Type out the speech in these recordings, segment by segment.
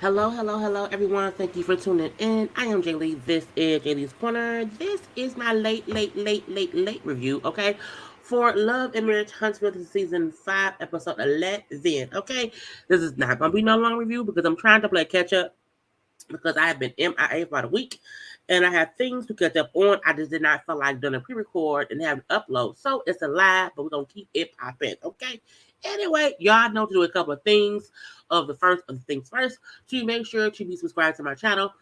Hello, everyone. Thank you for tuning in. I am Jaylee. This is JayLeesCorner. This is my late review, okay? For Love and Marriage Huntsville Season 5, Episode 11, okay? This is not going to be no long review because I'm trying to play catch up because I have been MIA for about a week and I have things to catch up on. I just did not feel like doing a pre-record and having an upload. So it's a live, but we're going to keep it popping, okay? Anyway, y'all know to do a couple of things of the things first to make sure to be subscribed to my channel.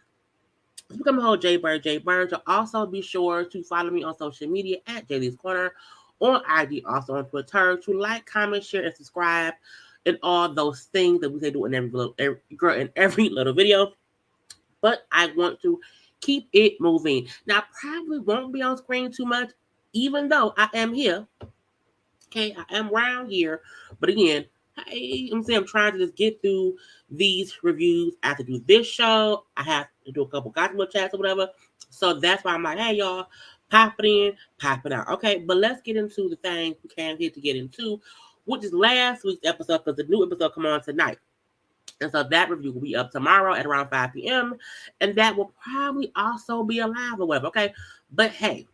Become a whole JayBirds. You'll also be sure to follow me on social media at JayLeesCorner, on IG, also on Twitter, to like, comment, share, and subscribe, and all those things that we say do in every little video. But I want to keep it moving. Now, I probably won't be on screen too much, even though I am here. Okay, I am around here. But again, I'm trying to just get through these reviews. I have to do this show. I have to do a couple gospel chats or whatever. So that's why I'm like, hey, y'all, pop it in, pop it out. Okay, but let's get into the thing we came here to get into, which is last week's episode, because the new episode come on tonight. And so that review will be up tomorrow at around 5 p.m. And that will probably also be a live or whatever, okay? But hey,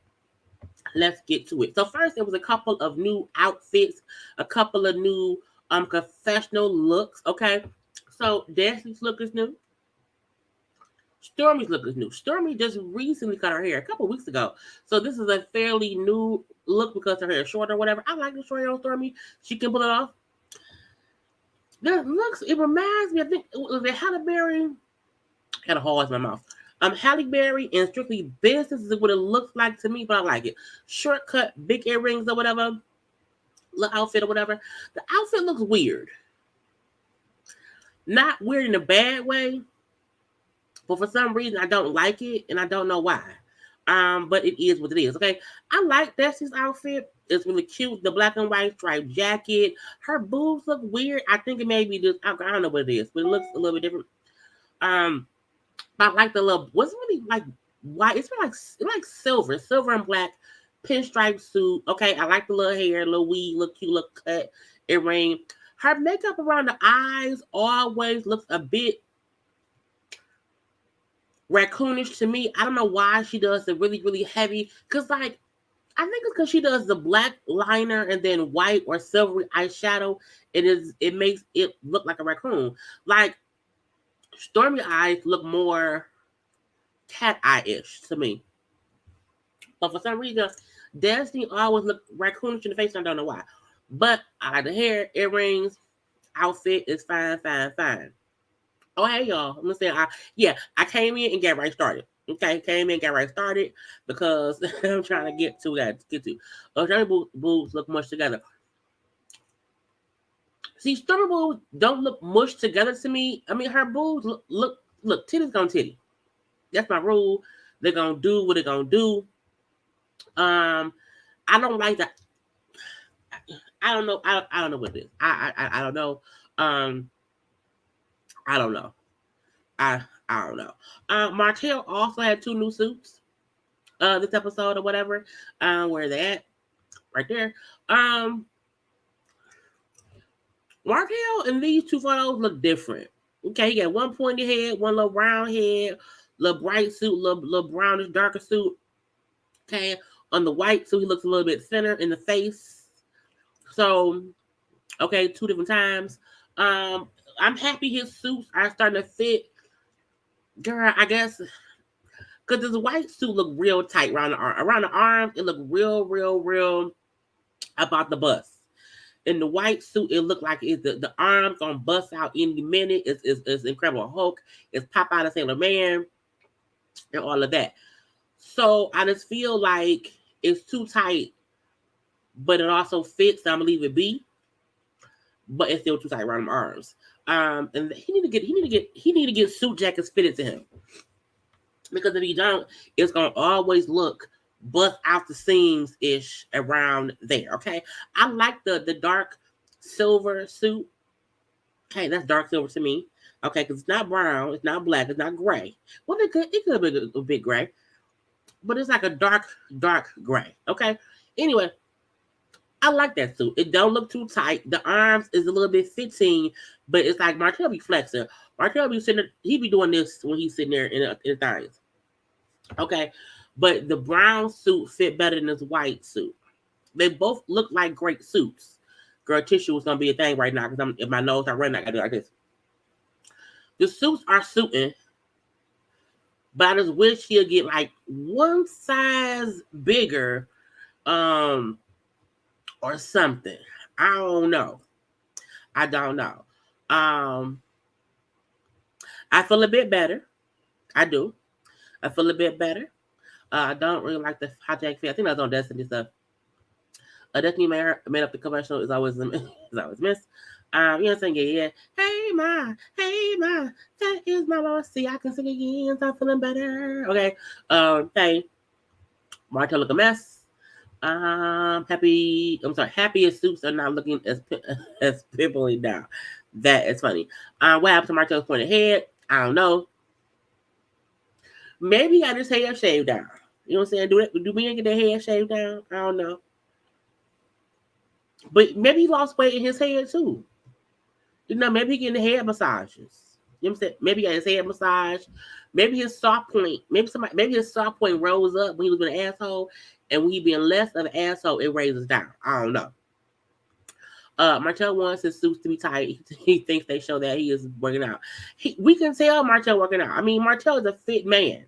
let's get to it. So first, it was a couple of new outfits, a couple of new confessional looks, okay? So Destin's look is new. Stormy's look is new. Stormy just recently cut her hair a couple weeks ago. So this is a fairly new look because her hair is short or whatever. I like the short hair on Stormy. She can pull it off. It reminds me, I think it was a Halle Berry. I had a hole in my mouth. Halle Berry and Strictly Business is what it looks like to me, but I like it. Shortcut, big earrings or whatever, little outfit or whatever. The outfit looks weird. Not weird in a bad way, but for some reason I don't like it, and I don't know why. But it is what it is, okay? I like Destiny's outfit. It's really cute. The black and white striped jacket. Her boobs look weird. I think it may be just, I don't know what it is, but it looks a little bit different. I like the little, what's really like white? It's like silver and black pinstripe suit. Okay, I like the little hair, little weave, little cute, little cut, earring. Her makeup around the eyes always looks a bit raccoonish to me. I don't know why she does the really heavy, because like, I think it's because she does the black liner and then white or silvery eyeshadow. It makes it look like a raccoon. Like Stormy eyes look more cat eye-ish to me. But for some reason, Destiny always look raccoonish in the face. I don't know why. But I like the hair, earrings, outfit is fine. Oh, hey, y'all. I'm going to say, I came in and got right started. Okay, came in, got right started because I'm trying to get to that. Stormy boobs look mushed together. See, Stormy boobs don't look mushed together to me. I mean, her boobs look, titties gonna titty. That's my rule. They're gonna do what they're gonna do. I don't like that. I don't know. I don't know what it is. I don't know. I don't know. I don't know. Martell also had 2 new suits this episode or whatever. Where they at? Right there. Martell and these two photos look different. Okay, he got one pointy head, one little round head, little bright suit, little brownish, darker suit. Okay, on the white suit, he looks a little bit thinner in the face. So, okay, two different times. I'm happy his suits are starting to fit. Girl, I guess because this white suit look real tight around the arm. Around the arms, it look real about the bust. In the white suit, it looked like the arms gonna bust out any minute. It's Incredible Hulk. It's Pop Out of Sailor Man and all of that. So I just feel like it's too tight, but it also fits. So I'm gonna leave it be, but it's still too tight around the arms. And he need to get suit jackets fitted to him, because if you don't, it's gonna always look bust out the seams ish around there. Okay, I like the dark silver suit. Okay, that's dark silver to me. Okay, because it's not brown, it's not black, it's not gray. Well, it could be a bit gray, but it's like a dark gray. Okay. Anyway, I like that suit. It don't look too tight. The arms is a little bit fitting, but it's like Martell be flexing. Martell be sitting there, he be doing this when he's sitting there in the thighs. Okay. But the brown suit fit better than this white suit. They both look like great suits. Girl, tissue is gonna be a thing right now because if my nose are running, I gotta do like this. The suits are suiting, but I just wish he'll get like one size bigger, or something. I don't know. I feel a bit better. I do. I feel a bit better. I don't really like the hijack fit. I think that's on Destin stuff. Destiny made up the commercial is always missed. You know what I'm saying? Yeah. Hey ma, that is my Lord. See, I can sing again. So I'm feeling better. Okay. Hey, Martell look a mess. Happy his suits are not looking as pimply now. That is funny. What happened to Martell's pointed head? I don't know. Maybe he got his hair shaved down. You know what I'm saying? Do men get their hair shaved down? I don't know. But maybe he lost weight in his head too. You know, maybe he getting hair massages. You know what I'm saying? Maybe he got his hair massage. Maybe his soft point. Maybe his soft point rose up when he was being an asshole, and when he being less of an asshole, it raises down. I don't know. Martell wants his suits to be tight. He thinks they show that he is working out. We can tell Martell working out. I mean, Martell is a fit man.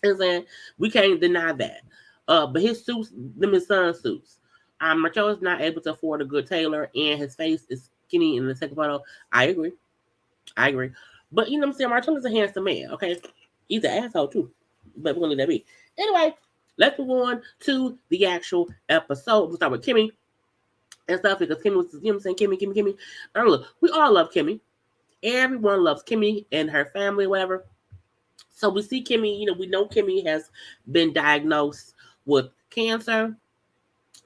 You know what I'm saying? We can't deny that. But his suits, them his son's suits. Martell is not able to afford a good tailor, and his face is skinny in the second photo. I agree. But you know what I'm saying? Martell is a handsome man, okay? He's an asshole too. But we're gonna let that be. Anyway, let's move on to the actual episode. We'll start with Kimmy and stuff, because Kimmy was, you know what I'm saying? Kimmy. Look, we all love Kimmy. Everyone loves Kimmy and her family, whatever. So we see Kimmy, you know, we know Kimmy has been diagnosed with cancer.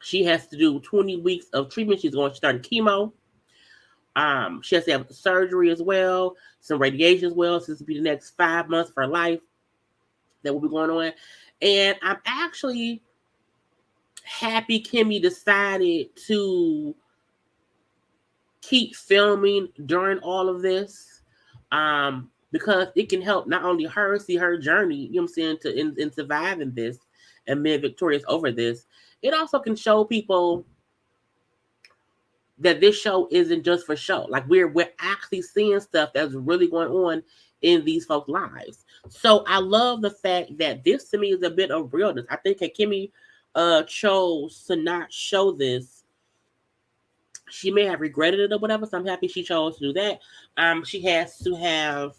She has to do 20 weeks of treatment. She's going to start chemo. She has to have surgery as well, some radiation as well. So this will be the next 5 months of her life that will be going on. And I'm actually happy Kimmy decided to keep filming during all of this, because it can help not only her see her journey, you know what I'm saying, in surviving this and being victorious over this. It also can show people that this show isn't just for show. Like we're actually seeing stuff that's really going on in these folks' lives. So I love the fact that this to me is a bit of realness. I think that Kimmy chose to not show this. She may have regretted it or whatever, so I'm happy she chose to do that. She has to have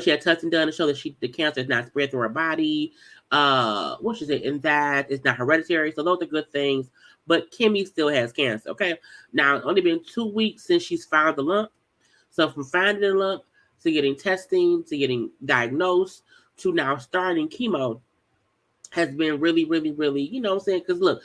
she had testing done to show that the cancer is not spread through her body. What she said, and that it's not hereditary. So those are good things. But Kimmy still has cancer. Okay. Now it's only been 2 weeks since she's found the lump. So from finding the lump to getting testing to getting diagnosed to now starting chemo has been really, you know what I'm saying? Because look,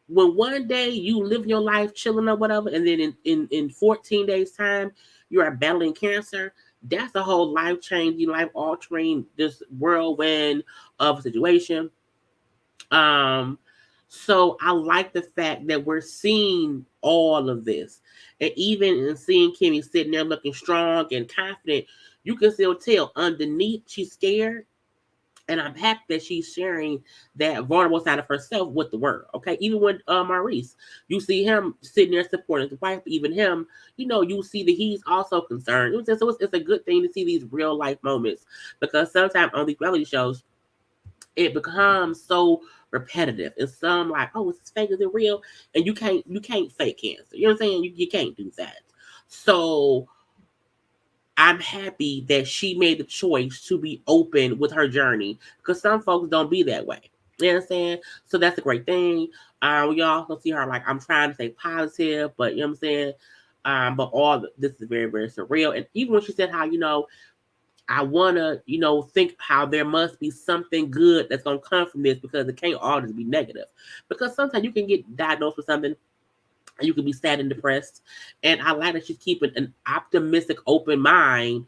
when one day you live your life chilling or whatever, and then in 14 days time you are battling cancer, that's a whole life-changing, life-altering, this whirlwind of a situation. So I like the fact that we're seeing all of this. And even in seeing Kimmy sitting there looking strong and confident, you can still tell underneath she's scared. And I'm happy that she's sharing that vulnerable side of herself with the world. Okay. Even with Maurice, you see him sitting there supporting his wife, even him, you see that he's also concerned. It's a good thing to see these real life moments, because sometimes on these reality shows, it becomes so repetitive. And some like, oh, is this fake? Is it real? And you can't fake cancer. You know what I'm saying? You can't do that. So I'm happy that she made the choice to be open with her journey, because some folks don't be that way. You know what I'm saying? So that's a great thing. We also see her like, I'm trying to stay positive, but you know what I'm saying? But this is very, very surreal. And even when she said how, I want to, think how there must be something good that's going to come from this, because it can't always be negative. Because sometimes you can get diagnosed with something and you can be sad and depressed. And I like that she's keeping an optimistic, open mind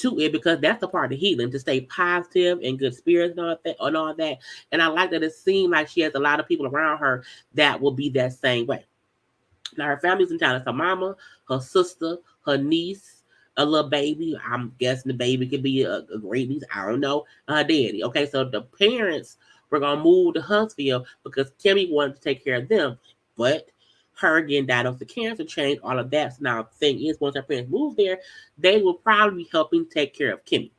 to it, because that's the part of healing, to stay positive and good spirits and all that. And I like that it seems like she has a lot of people around her that will be that same way. Now her family's in town. It's her mama, her sister, her niece, a little baby. I'm guessing the baby could be a great niece. I don't know. Her daddy. Okay, so the parents were gonna move to Huntsville because Kimmy wanted to take care of them, but her getting diagnosed with cancer changed all of that. So now the thing is, once her parents move there, they will probably be helping take care of Kimmy.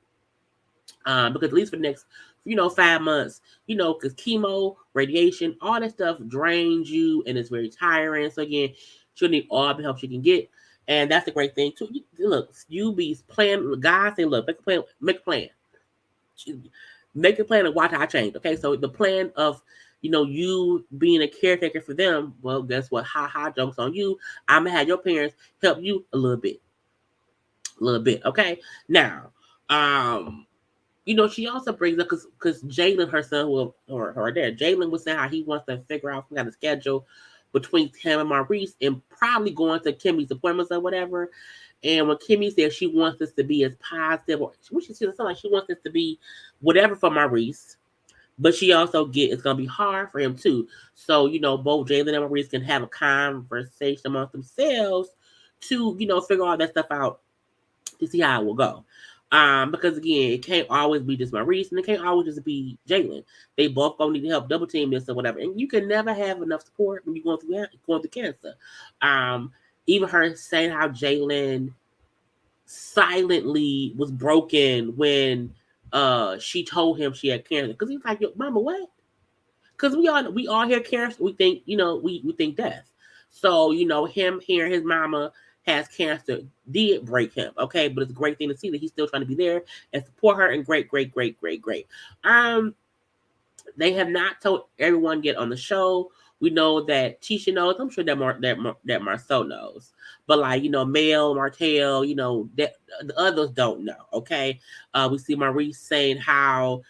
Because at least for the next, 5 months, because chemo, radiation, all that stuff drains you and it's very tiring. So again, she'll need all the help she can get. And that's the great thing too. Look, you be playing, God say, look, make a plan. Make a plan and watch how I change. Okay, so the plan of, you being a caretaker for them, well, guess what? Ha jokes on you. I'm gonna have your parents help you a little bit. Okay. Now, she also brings up, because Jalen, her son, or dad, Jalen was saying how he wants to figure out some kind of schedule between him and Maurice, and probably going to Kimmy's appointments or whatever. And when Kimmy said she wants this to be as positive, or she sound like she wants this to be whatever for Maurice, but she also it's gonna be hard for him too. So both Jalen and Maurice can have a conversation amongst themselves to figure all that stuff out, to see how it will go. Because again, it can't always be just Maurice, and it can't always just be Jalen. They both gonna need help double team this or whatever. And you can never have enough support when you're going through cancer. Even her saying how Jalen silently was broken when she told him she had cancer, because he's like, yo, mama, what? Because we all hear cancer, we think, we think death. So him hearing his mama has cancer did break him. Okay, but it's a great thing to see that he's still trying to be there and support her. And great. They have not told everyone yet on the show. We know that Tisha knows. I'm sure that Marcel knows. But like, Mel, Martell, that the others don't know. Okay. We see Maurice saying how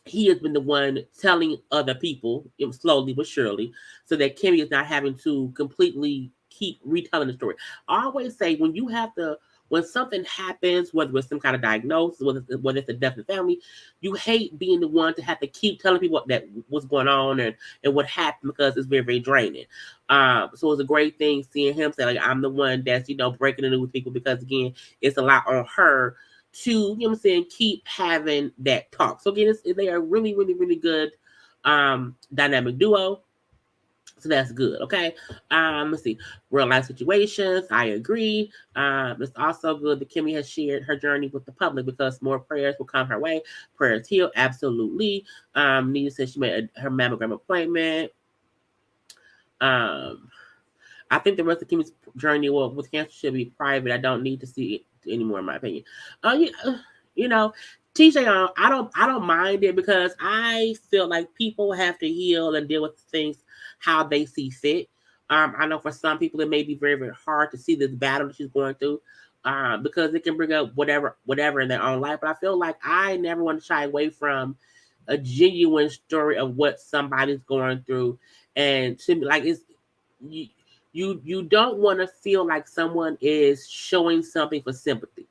he has been the one telling other people, slowly but surely, so that Kimmy is not having to completely keep retelling the story. I always say, when something happens, whether it's some kind of diagnosis, whether it's a death in the family, you hate being the one to have to keep telling people that what's going on and what happened, because it's very, very draining. So it's a great thing seeing him say, like, I'm the one that's, breaking the news with people, because again, it's a lot on her to, keep having that talk. So again, they are really, really, really good dynamic duo. So that's good. Okay. Let's see. Real life situations. I agree. It's also good that Kimmy has shared her journey with the public, because more prayers will come her way. Prayers heal. Absolutely. Nita said she made her mammogram appointment. I think the rest of Kimmy's journey with cancer should be private. I don't need to see it anymore, in my opinion. You know, TJ, I don't mind it, because I feel like people have to heal and deal with things how they see fit. I know for some people it may be very, very hard to see this battle that she's going through, because it can bring up whatever in their own life. But I feel like I never want to shy away from a genuine story of what somebody's going through, and to me, like, it's you don't want to feel like someone is showing something for sympathy.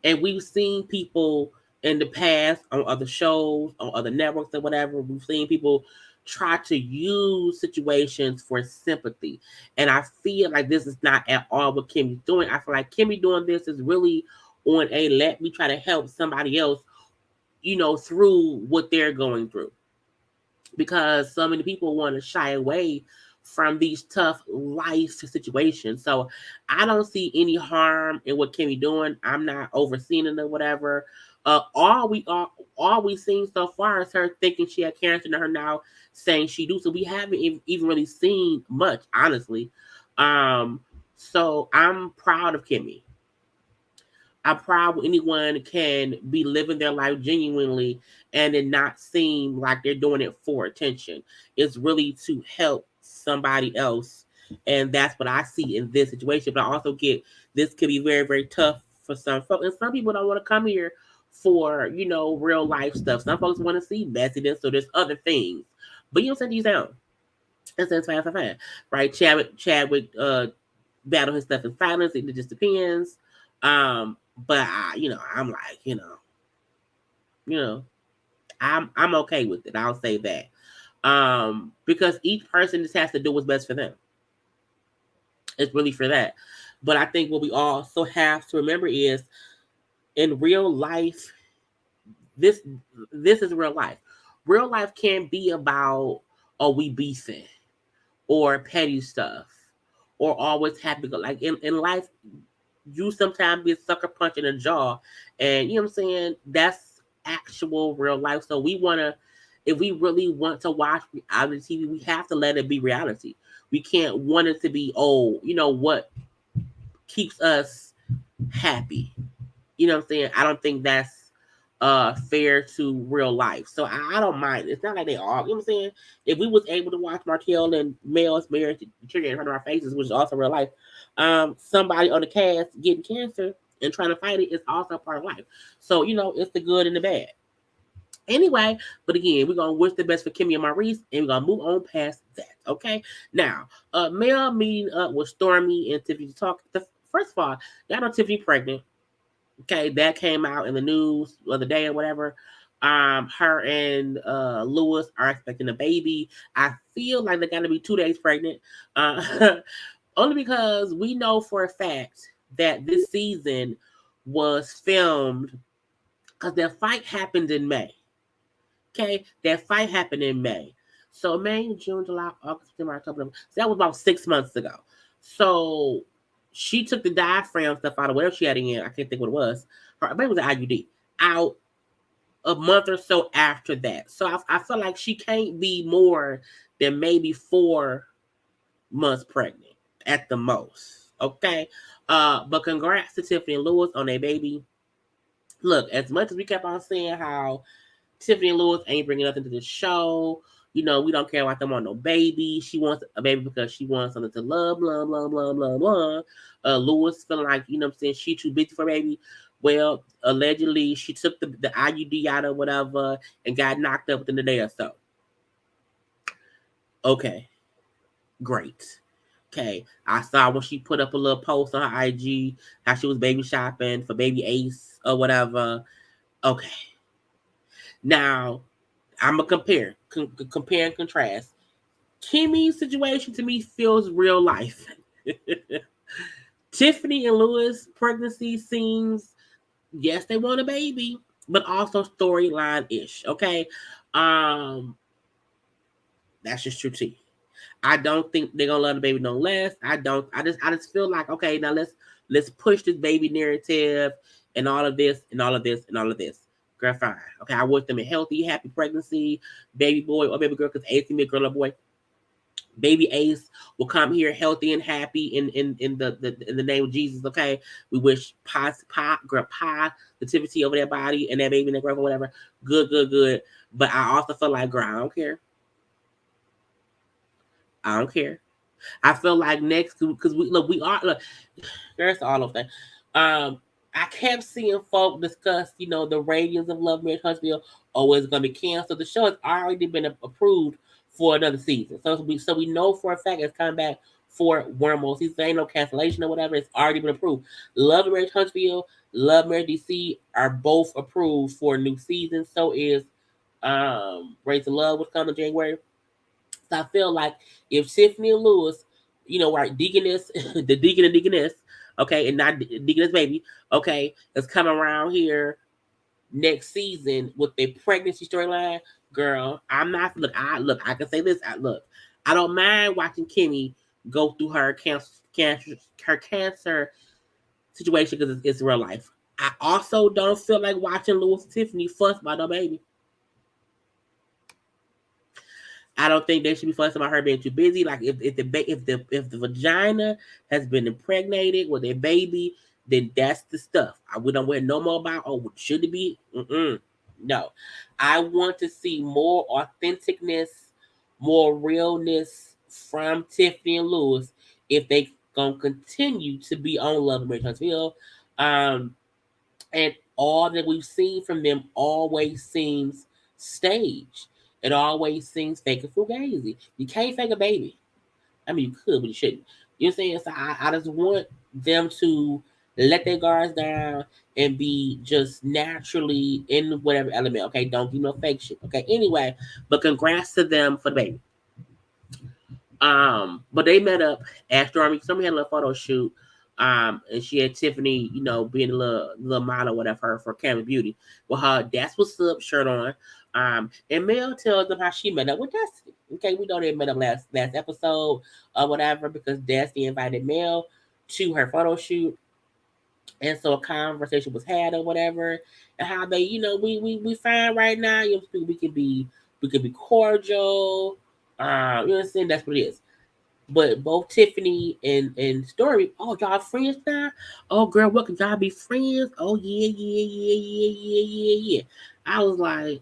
And we've seen people in the past on other shows, on other networks or whatever. We've seen people try to use situations for sympathy. And I feel like this is not at all what Kimmy's doing. I feel like Kimmy doing this is really on a let me try to help somebody else, through what they're going through. Because so many people want to shy away from these tough life situations. So I don't see any harm in what Kimmy doing. I'm not overseeing it or whatever. All we've seen so far is her thinking she had cancer and her now saying she do. So we haven't even really seen much, honestly. So I'm proud of Kimmy. I'm proud when anyone can be living their life genuinely and it not seem like they're doing it for attention. It's really to help somebody else. And that's what I see in this situation. But I also get this could be very, very tough for some folks. And some people don't want to come here for, real life stuff. Some folks want to see messiness, so there's other things. But you don't send these down. And so it's fine. Right? Chadwick battle his stuff in silence. It just depends. But I'm like, I'm okay with it. I'll say that. Because each person just has to do what's best for them. It's really for that. But I think what we also have to remember is in real life, this is real life. Real life can't be about we beefing or petty stuff or always happy. Like in life, you sometimes get sucker punch in the jaw, and you know what I'm saying? That's actual real life. So if we really want to watch reality TV, we have to let it be reality. We can't want it to be, what keeps us happy. You know what I'm saying? I don't think that's fair to real life. So I don't mind. It's not like they are. You know what I'm saying? If we was able to watch Martell and Mel's marriage trigger in front of our faces, which is also real life, somebody on the cast getting cancer and trying to fight it is also part of life. So, it's the good and the bad. Anyway, but again, we're going to wish the best for Kimmy and Maurice, and we're going to move on past that, okay? Now, Mel meeting up with Stormy and Tiffany to talk. First of all, y'all know Tiffany pregnant. Okay, that came out in the news the other day or whatever. Her and Lewis are expecting a baby. I feel like they're going to be 2 days pregnant. Only because we know for a fact that this season was filmed because their fight happened in May. Okay, that fight happened in May. So May, June, July, August, September, October. So that was about 6 months ago. So she took the diaphragm stuff out of whatever she had in. I can't think what it was. Her baby was an IUD out a month or so after that. So I feel like she can't be more than maybe 4 months pregnant at the most. Okay. But congrats to Tiffany and Lewis on their baby. Look, as much as we kept on saying how Tiffany and Lewis ain't bringing nothing to the show, we don't care about them on no baby. She wants a baby because she wants something to love, blah, blah, blah, blah, blah. Lewis feeling like, she too busy for a baby. Well, allegedly, she took the IUD out or whatever and got knocked up within a day or so. Okay. Great. Okay. I saw when she put up a little post on her IG how she was baby shopping for baby Ace or whatever. Okay. Now, I'm going to compare and contrast. Kimmy's situation to me feels real life. Tiffany and Lewis' pregnancy seems, yes, they want a baby, but also storyline-ish, okay? That's just true too. I don't think they're gonna love the baby no less. I just feel like, okay, now let's push this baby narrative and all of this and all of this and all of this. Girl, fine. Okay, I wish them a healthy, happy pregnancy, baby boy or baby girl, because Ace can be a girl or boy. Baby Ace will come here healthy and happy in the name of Jesus. Okay, we wish girl positivity over their body and that baby and that girl or whatever. Good. But I also feel like, girl, I don't care. I feel like next, because there's all of that. I kept seeing folk discuss, the ratings of Love, Marriage, Huntsville. Oh, it's going to be canceled. The show has already been approved for another season. So we know for a fact it's coming back for one more season. There ain't no cancellation or whatever. It's already been approved. Love and Marriage Huntsville, Love Marriage DC are both approved for a new season. So is Raise to Love, which comes in January. So I feel like if Tiffany and Lewis, right, Deaconess, the Deacon and Deaconess, okay, and not Deaconess Baby, okay, is coming around here next season with their pregnancy storyline, girl, I'm not I can say this. I don't mind watching Kimmy go through her cancer situation because it's real life. I also don't feel like watching Louis and Tiffany fuss about no baby. I don't think they should be fussing about her being too busy. Like if the vagina has been impregnated with a baby, then that's the stuff. We don't wear no more about. Oh, should it be? No, I want to see more authenticness, more realness from Tiffany and Lewis if they gonna continue to be on Love and Marriage Huntsville. And all that we've seen from them always seems staged. It always seems fake and fugazi. You can't fake a baby. I mean, you could, but you shouldn't. You know what I'm saying? So I just want them to let their guards down and be just naturally in whatever element. Okay, don't do no fake shit. Okay, anyway, but congrats to them for the baby. But they met up at Stormy. Somebody had a little photo shoot. And she had Tiffany, being a little model, whatever, for Camera Beauty, with her "That's What's Up" shirt on. And Mel tells them how she met up with Destin. Okay, we know they met up last episode or whatever because Destin invited Mel to her photo shoot, and so a conversation was had or whatever, and how they, we fine right now. We can be cordial. You know what I'm saying? That's what it is. But both Tiffany and Story, oh, y'all friends now? Oh, girl, what can y'all be friends? Oh, yeah. I was like,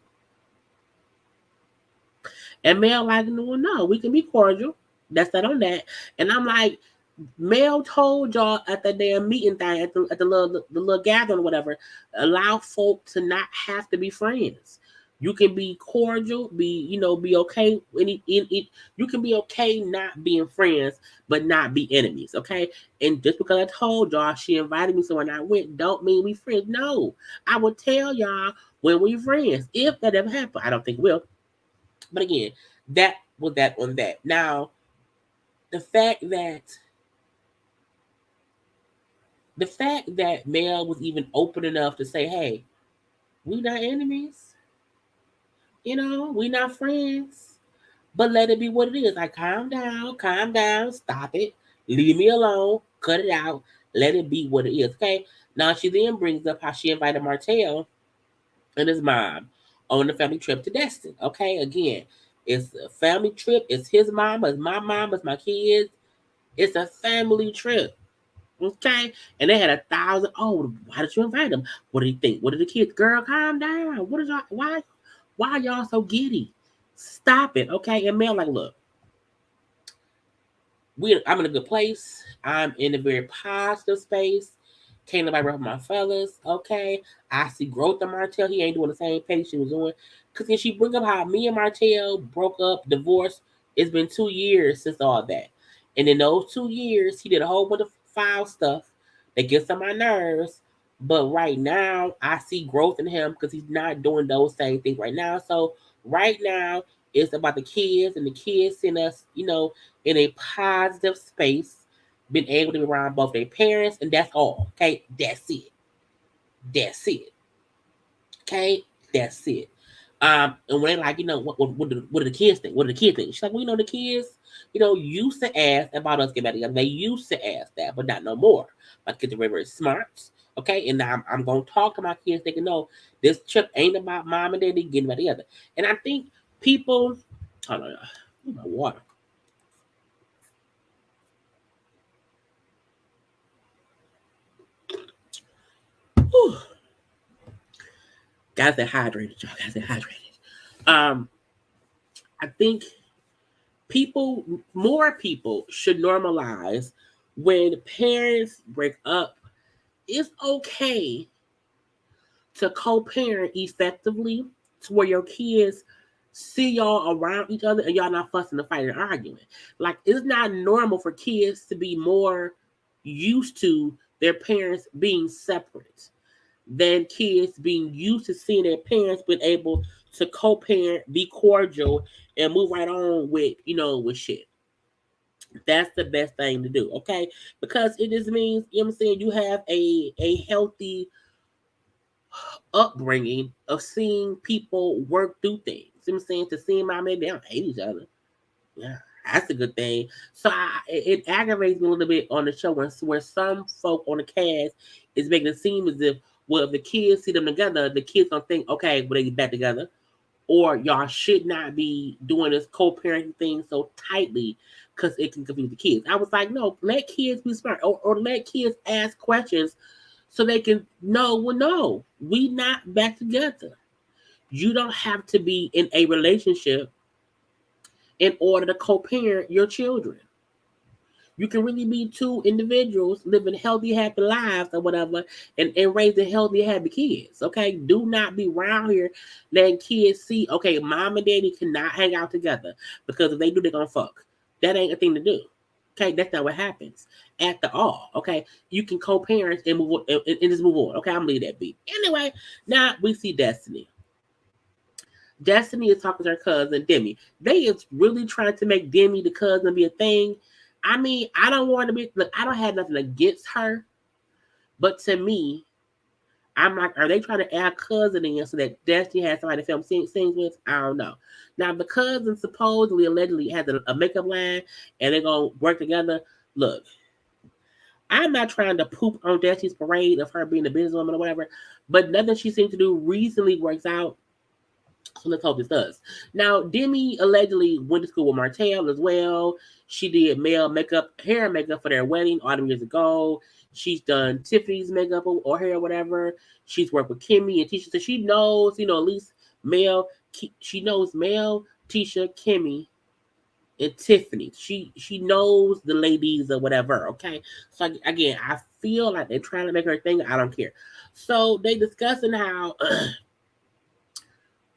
and Mel like, no, we can be cordial. That's that on that. And I'm like, Mel told y'all at the damn meeting thing, at the little gathering or whatever, allow folk to not have to be friends. You can be cordial, be okay. You can be okay not being friends, but not be enemies, okay? And just because I told y'all she invited me somewhere and I went, don't mean we friends. No, I will tell y'all when we friends if that ever happen. I don't think it will, but again, that was that on that. Now, the fact that Mel was even open enough to say, "Hey, we not enemies." We not friends, but let it be what it is. Like, calm down, stop it, leave me alone, cut it out, let it be what it is. Okay. Now she then brings up how she invited Martell and his mom on the family trip to Destin. Okay, again, it's a family trip. It's his mama, it's my mama, it's my kids. It's a family trip. Okay, and they had 1,000. Oh, why did you invite them? What do you think? What did the kids? Girl, calm down. What is y'all? Why are y'all so giddy? Stop it, okay? And Mel, like, look, I'm in a good place. I'm in a very positive space. Can't nobody rub my fellas, okay? I see growth in Martell. He ain't doing the same pace she was doing. Because then she bring up how me and Martell broke up, divorced. It's been 2 years since all that. And in those 2 years, he did a whole bunch of foul stuff that gets on my nerves. But right now, I see growth in him because he's not doing those same things right now. So right now, it's about the kids and the kids seeing us, in a positive space, been able to be around both their parents, and that's all. Okay, that's it. Okay, that's it. And when they like, what do the kids think? What do the kids think? She's like, well, the kids, used to ask about us getting back together. They used to ask that, but not no more. My kids are very, very smart. Okay, and now I'm gonna talk to my kids. They can know this trip ain't about mom and daddy getting back together. And I think people, hold on, my water. Whew. Gotta stay hydrated, y'all. Gotta stay hydrated. I think more people should normalize when parents break up. It's okay to co-parent effectively to where your kids see y'all around each other and y'all not fussing and fighting and arguing. Like, it's not normal for kids to be more used to their parents being separate than kids being used to seeing their parents being able to co-parent, be cordial, and move right on with, with shit. That's the best thing to do, okay? Because it just means, I'm saying, you have a healthy upbringing of seeing people work through things. I'm saying, to see my man, they don't hate each other. Yeah, that's a good thing. So it aggravates me a little bit on the show where some folk on the cast is making it seem as if, well, if the kids see them together, the kids don't think, okay, well, they get back together. Or y'all should not be doing this co-parenting thing so tightly because it can confuse the kids. I was like, no, let kids be smart, or let kids ask questions so they can know, well, no, we not back together. You don't have to be in a relationship in order to co-parent your children. You can really be two individuals living healthy, happy lives or whatever, and raising healthy, happy kids. Okay, do not be around here letting kids see, okay, mom and daddy cannot hang out together because if they do, they're gonna fuck. That ain't a thing to do. Okay, that's not what happens at the all. Okay, you can co-parent and move on, and just move on. Okay, I'm gonna leave that be. Anyway, now we see Destiny. Destiny is talking to her cousin Demi. They is really trying to make Demi the cousin be a thing. I mean, I don't want to be. Look, I don't have nothing against her, but to me, I'm like, are they trying to add cousin in so that Destiny has somebody to film scenes with? I don't know. Now, the cousin supposedly, allegedly has a makeup line, and they're gonna work together. Look, I'm not trying to poop on Destiny's parade of her being a businesswoman or whatever, but nothing she seems to do recently works out. So let's hope this does. Now, Demi allegedly went to school with Martell as well. She did male makeup, hair and makeup for their wedding all them years ago. She's done Tiffany's makeup or hair or whatever. She's worked with Kimmy and Tisha. So she knows, at least Mel. She knows Mel, Tisha, Kimmy, and Tiffany. She knows the ladies or whatever. Okay. So again, I feel like they're trying to make her a thing. I don't care. So they discussing how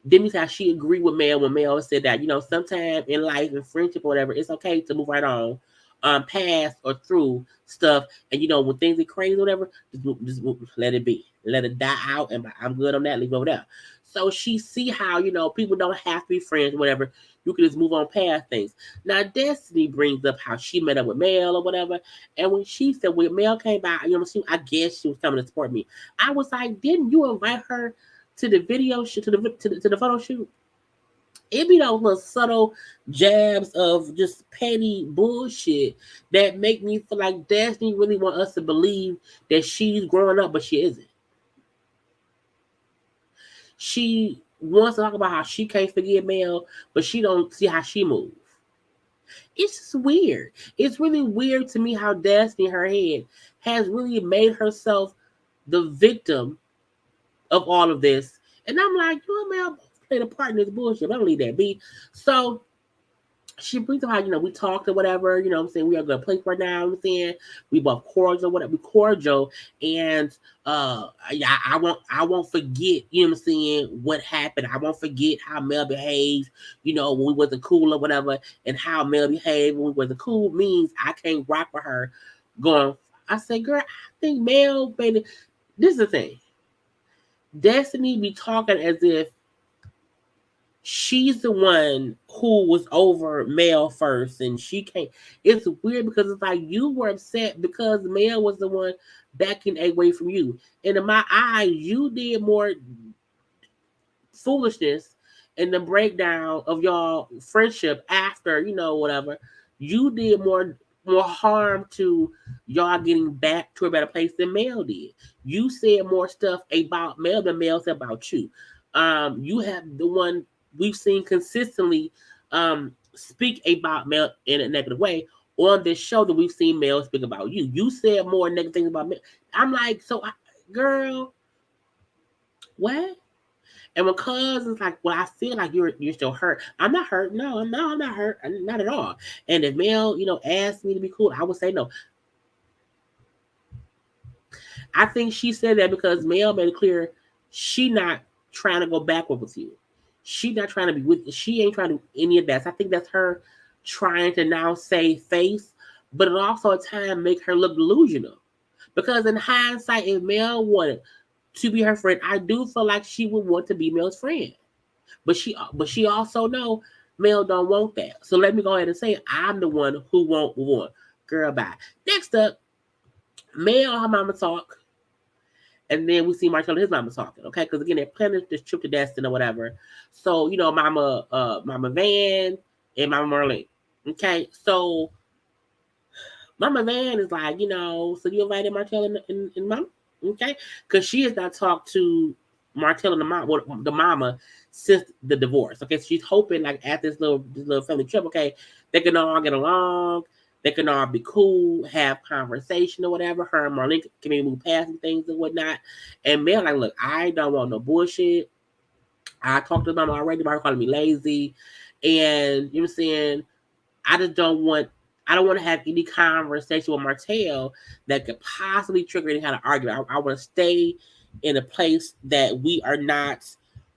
Demi's how she agreed with Mel when Mel said that, sometime in life and friendship or whatever, it's okay to move right on, past or through stuff. And, when things are crazy or whatever, just let it be. Let it die out. And I'm good on that. Leave it over there. So she see how, people don't have to be friends or whatever. You can just move on past things. Now, Destiny brings up how she met up with Mel or whatever. And when she said, when Mel came by, I guess she was coming to support me. I was like, didn't you invite her to the video shoot, to the photo shoot? It be those little subtle jabs of just petty bullshit that make me feel like Destiny really want us to believe that she's growing up, but she isn't. She wants to talk about how she can't forgive Mel, but she don't see how she moves. It's just weird. It's really weird to me how Destiny, in her head, has really made herself the victim of all of this. And I'm like, you and Mel played a part in this bullshit. I don't leave that be. So she brings up how, we talked or whatever, I'm saying, we are a good place right now, I'm saying, we both cordial, whatever, we cordial, and yeah, I won't forget, I'm saying, what happened. I won't forget how Mel behaved, when we wasn't cool or whatever, and how Mel behaved when we wasn't cool means I can't rock with her going. I say, girl, I think Mel, baby, this is the thing. Destiny be talking as if she's the one who was over Mel first, and she can't. It's weird because it's like you were upset because Mel was the one backing away from you. And in my eyes, you did more foolishness in the breakdown of y'all friendship after, whatever. You did more harm to y'all getting back to a better place than Mel did. You said more stuff about Mel than Mel said about you. You have the one we've seen consistently speak about Mel in a negative way on this show that we've seen Mel speak about you. You said more negative things about Mel. I'm like, girl, what? And when cousins like, well, I feel like you're still hurt. I'm not hurt. No, I'm not hurt. Not at all. And if Mel, asked me to be cool, I would say no. I think she said that because Mel made it clear she not trying to go backward with you. She not trying to be with. She ain't trying to do any of that. So I think that's her trying to now save face, but it also at times make her look delusional. Because in hindsight, if Mel wanted to be her friend, I do feel like she would want to be Mel's friend. But she also know Mel don't want that. So let me go ahead and say I'm the one who won't want. Girl, bye. Next up, Mel, her mama talk. And then we see Martell and his mama talking, okay? Because again, they're planning this trip to Destin or whatever. So, Mama Van and Mama Marlene. Okay, so Mama Van is like, so you invited Martell and Mama? Okay? Because she has not talked to Martell and the mama since the divorce. Okay, so she's hoping like at this little family trip, okay, they can all get along, they can all be cool, have conversation or whatever. Her and Marlene can maybe move past some things and whatnot. And Mel like, look, I don't want no bullshit. I talked to Mama already about her calling me lazy. And you know what I'm saying? I just I don't want to have any conversation with Martell that could possibly trigger any kind of argument. I want to stay in a place that we are not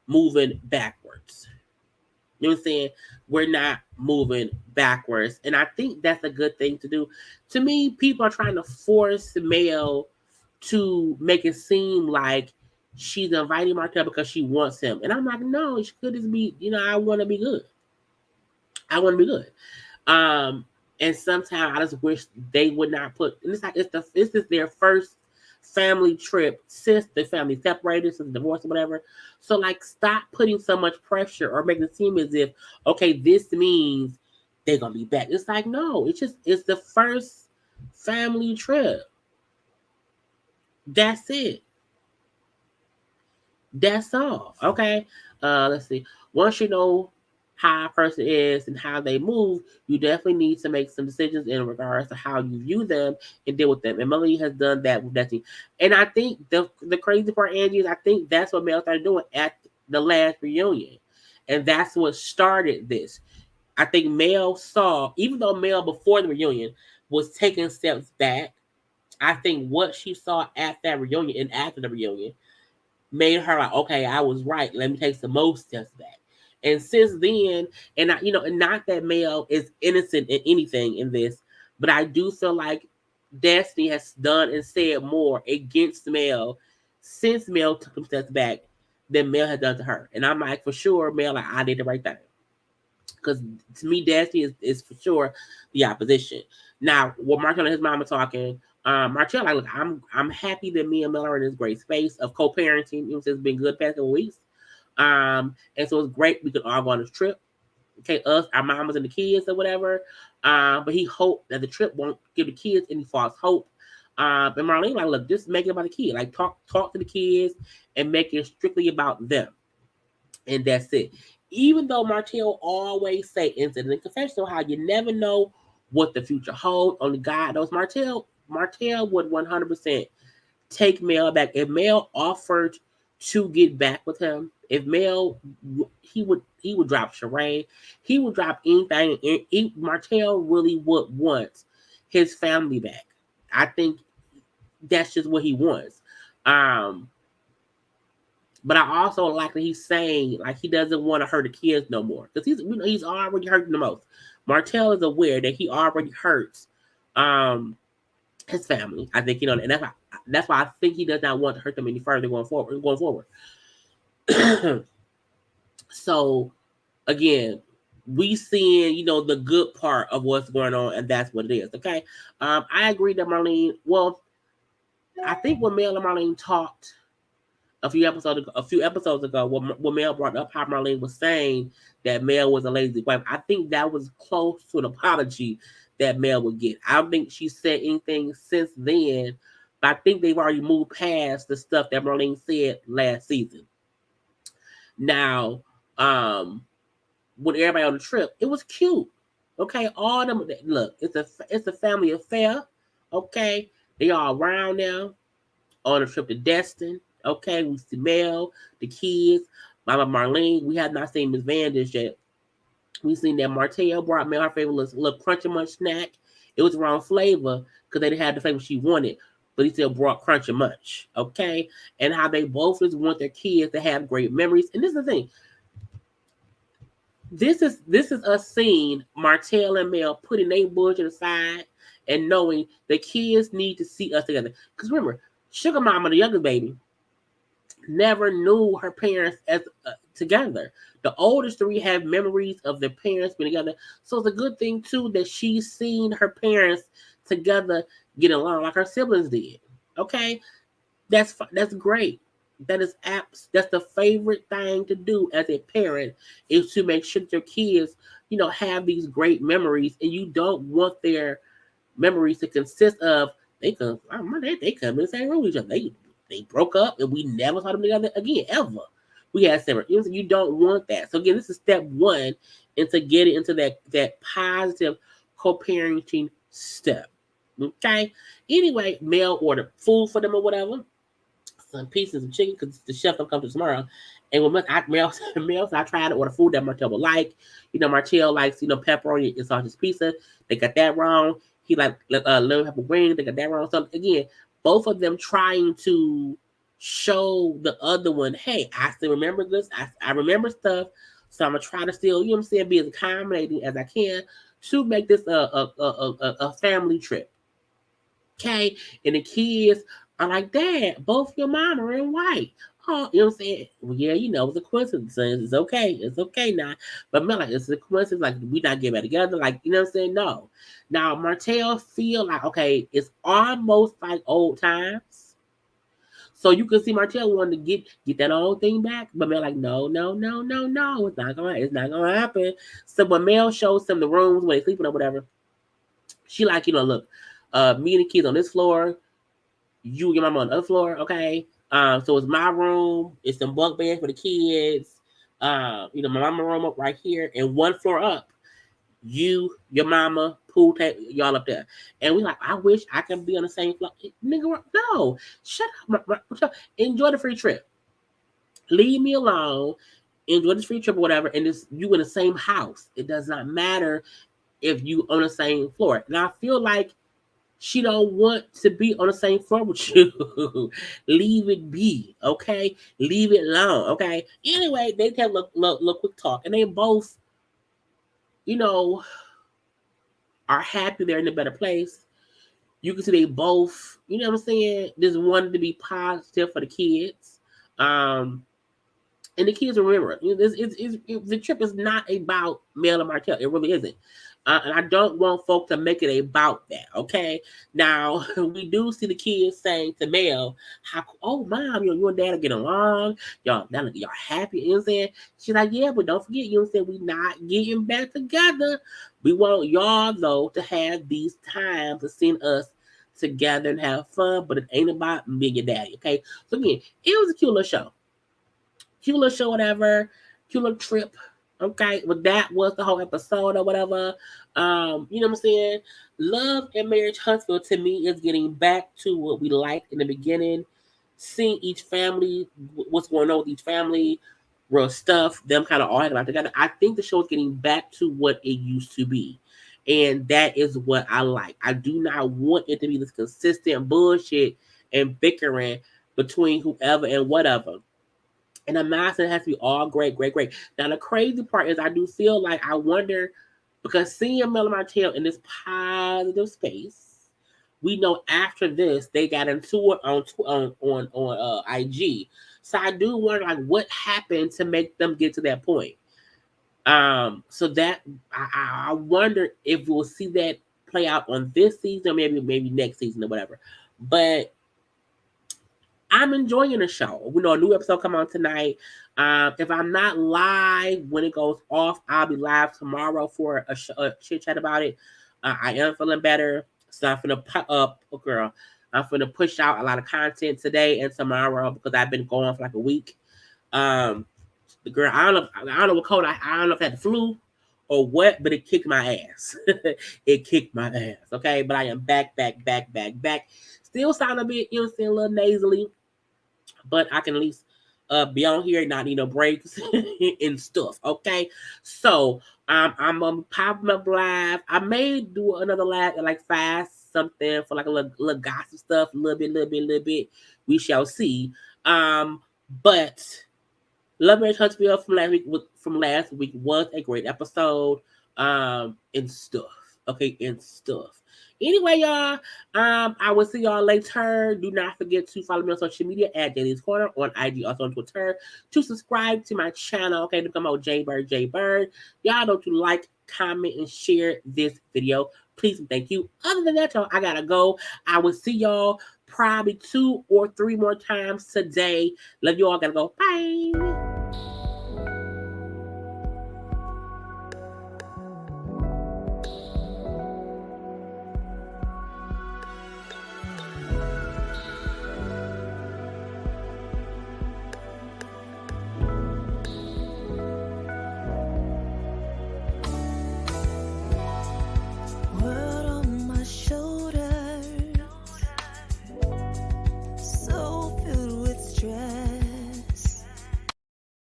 moving backwards. You know what I'm saying? We're not moving backwards. And I think that's a good thing to do. To me, people are trying to force Mel to make it seem like she's inviting Martell because she wants him. And I'm like, no, she could just be, I want to be good. I want to be good. And sometimes I just wish they would not put. And it's like this is their first family trip since the family separated, since the divorce or whatever. So like, stop putting so much pressure or making it seem as if this means they're gonna be back. It's like, no, it's the first family trip. That's it. That's all. Okay. Let's see. Once you know how a person is and how they move, you definitely need to make some decisions in regards to how you view them and deal with them. And Melanie has done that with Destin. And I think the crazy part, Angie, is I think that's what Mel started doing at the last reunion. And that's what started this. I think Mel saw, even though Mel before the reunion was taking steps back, I think what she saw at that reunion and after the reunion made her like, okay, I was right. Let me take some more steps back. And since then, and and not that Mel is innocent in anything in this, but I do feel like Destiny has done and said more against Mel since Mel took some steps back than Mel has done to her. And I'm like, for sure, Mel, like, I did the right thing. Because to me, Destiny is for sure the opposition. Now, with Martell and his mama talking, Martell, like, look, I'm happy that me and Mel are in this great space of co-parenting. It's been good past couple weeks. And so it's great we could all go on this trip. Okay, us, our mamas and the kids or whatever. But he hoped that the trip won't give the kids any false hope. And Marlene, like, look, just make it about the kids. Like, talk to the kids and make it strictly about them. And that's it. Even though Martell always say in the confessional how you never know what the future holds. Only God knows. Martell would 100% take Mel back. If Mel offered to get back with him, if Mel, he would drop Sheree, he would drop anything. Martell really would want his family back. I think that's just what he wants. But I also like that he's saying like he doesn't want to hurt the kids no more because he's already hurting the most. Martell is aware that he already hurts his family. I think and that's why I think he does not want to hurt them any further going forward. So again, we seeing the good part of what's going on, and that's what it is. Okay, I agree that Marlene. Well, I think when Mel and Marlene talked a few episodes ago, when Mel brought up how Marlene was saying that Mel was a lazy wife, I think that was close to an apology that Mel would get. I don't think she said anything since then, but I think they've already moved past the stuff that Marlene said last season. Now, with everybody on the trip, it was cute. Okay, all them look, it's a family affair. Okay, they all around now on a trip to Destin. Okay, we see Mel, the kids, Mama Marlene. We have not seen Miss Vanders yet. We seen that Martell brought Mel her favorite little Crunchy Munch snack. It was the wrong flavor because they didn't have the flavor she wanted, but he still brought Crunchy Munch. Okay, and how they both just want their kids to have great memories. And this is the thing: This is us seeing Martell and Mel putting their bullshit aside and knowing the kids need to see us together. Because remember, Sugar Mama, the youngest baby, never knew her parents as together. The oldest three have memories of their parents being together, so it's a good thing too that she's seen her parents together get along like her siblings did. Okay, that's great. That's the favorite thing to do as a parent is to make sure that your kids, have these great memories, and you don't want their memories to consist of they come in the same room with each other. They broke up and we never saw them together again ever. We had separate. You don't want that. So again, this is step one into getting into that positive co-parenting step. Okay. Anyway, Mel ordered food for them or whatever, some pieces of chicken because the chef don't come to tomorrow. And when Mel, I tried to order food that Martell would like. Martell likes pepperoni and sausage pizza. They got that wrong. He like lemon pepper wings. They got that wrong. So again, both of them trying to show the other one, hey, I still remember this. I remember stuff. So I'm gonna try to still, be as accommodating as I can to make this a family trip. Okay, and the kids are like, Dad, both your mom are in white. Oh, you know what I'm saying? Well, yeah, it's a coincidence. It's okay. It's okay now. But man, like, it's a coincidence. Like, we not get back together. Like, you know what I'm saying? No. Now, Martell feel like, okay, it's almost like old times. So you can see Martell wanting to get that old thing back, but Mel like, no, no, no, no, no, it's not gonna happen. So when Mel shows them the rooms when they sleeping or whatever, she like, look, me and the kids on this floor, you and your mama on the other floor, okay? So it's my room, it's some bunk beds for the kids, my mama room up right here, and one floor up, you, your mama, pool table, y'all up there. And we like, I wish I could be on the same floor. Nigga, no, shut up. Enjoy the free trip. Leave me alone. Enjoy this free trip or whatever, and this you in the same house. It does not matter if you on the same floor. And I feel like she don't want to be on the same floor with you. Leave it be, okay? Leave it alone, okay? Anyway, they have a little quick talk, and they both, you know, are happy they're in a better place. You can see they both, you know what I'm saying, just wanted to be positive for the kids. And the kids remember, the trip is not about Mel and Martell. It really isn't. And I don't want folks to make it about that, okay? Now, we do see the kids saying to Mel, oh, Mom, you and Dad are getting along. Y'all happy, you know what I'm saying? She's like, yeah, but don't forget, you know what I'm saying, we not getting back together. We want y'all, though, to have these times of seeing us together and have fun, but it ain't about me and your daddy, okay? So again, it was a cute little show. Cute little show, whatever, cute little trip. Okay, but that was the whole episode or whatever. You know what I'm saying? Love and Marriage Huntsville to me is getting back to what we liked in the beginning. Seeing each family, what's going on with each family, real stuff, them kind of all hanging out together. I think the show is getting back to what it used to be. And that is what I like. I do not want it to be this consistent bullshit and bickering between whoever and whatever. And I'm not saying it has to be all great, great, great. Now, the crazy part is I do feel like I wonder, because seeing Mel and Martell in this positive space, we know after this, they got into it on IG. So I do wonder, like, what happened to make them get to that point? So that, I wonder if we'll see that play out on this season, or maybe next season or whatever. But I'm enjoying the show. We know a new episode come on tonight. If I'm not live when it goes off, I'll be live tomorrow for a chit chat about it. I am feeling better, so I'm finna pop up, girl. I'm finna push out a lot of content today and tomorrow because I've been going for like a week. The girl, I don't know what cold. I don't know if I had the flu or what, but it kicked my ass. It kicked my ass. Okay, but I am back. Still sound a bit, you know what I'm saying, a little nasally, but I can at least be on here and not need no breaks and stuff. Okay, so I'm popping up live. I may do another live at like 5 something for like a little gossip stuff, a little bit. We shall see. But Love Marriage Huntsville from last week was a great episode. And stuff. Okay, and stuff. Anyway, y'all, I will see y'all later. Do not forget to follow me on social media at JayLeesCorner on IG, also on Twitter. To subscribe to my channel, okay, to come out JayBird. Y'all know to like, comment, and share this video. Please and thank you. Other than that, y'all, I gotta go. I will see y'all probably 2 or 3 more times today. Love you all. Gotta go. Bye.